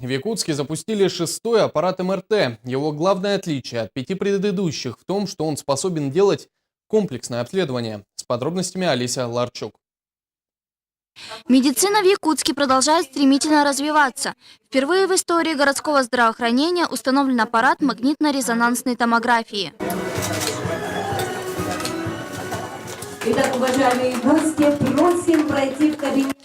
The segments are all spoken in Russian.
В Якутске запустили 6-й аппарат МРТ. Его главное отличие от 5 предыдущих в том, что он способен делать комплексное обследование. С подробностями Олеся Ларчук. Медицина в Якутске продолжает стремительно развиваться. Впервые в истории городского здравоохранения установлен аппарат магнитно-резонансной томографии. Итак, уважаемые гости, просим пройти в кабинет.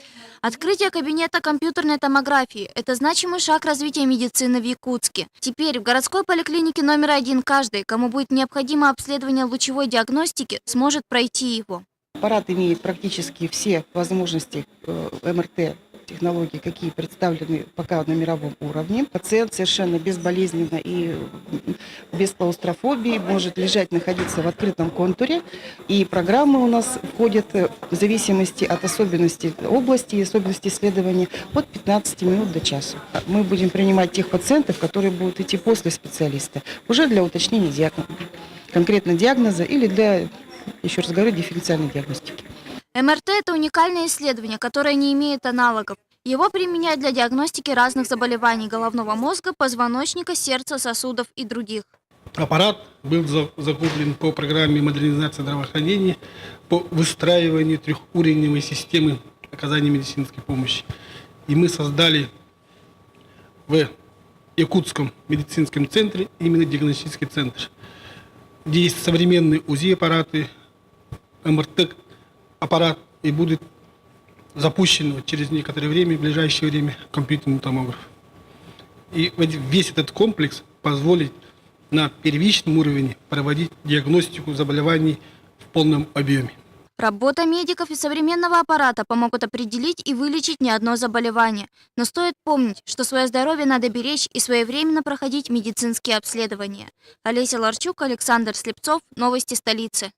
Открытие кабинета компьютерной томографии – это значимый шаг развития медицины в Якутске. Теперь в городской поликлинике номер 1 каждый, кому будет необходимо обследование лучевой диагностики, сможет пройти его. Аппарат имеет практически все возможности МРТ технологий, какие представлены пока на мировом уровне. Пациент совершенно безболезненно и без клаустрофобии может лежать, находиться в открытом контуре. И программы у нас входят в зависимости от особенностей области и особенностей исследования от 15 минут до часа. Мы будем принимать тех пациентов, которые будут идти после специалиста, уже для уточнения диагноза, конкретно диагноза или для, еще раз говорю, дифференциальной диагностики. МРТ – это уникальное исследование, которое не имеет аналогов. Его применяют для диагностики разных заболеваний головного мозга, позвоночника, сердца, сосудов и других. Аппарат был закуплен по программе модернизации здравоохранения по выстраиванию трехуровневой системы оказания медицинской помощи. И мы создали в Якутском медицинском центре именно диагностический центр, где есть современные УЗИ-аппараты, МРТ-аппарат, и будет запущен через некоторое время, в ближайшее время, компьютерный томограф. И весь этот комплекс позволит на первичном уровне проводить диагностику заболеваний в полном объеме. Работа медиков и современного аппарата помогут определить и вылечить не одно заболевание. Но стоит помнить, что свое здоровье надо беречь и своевременно проходить медицинские обследования. Олеся Ларчук, Александр Слепцов. Новости столицы.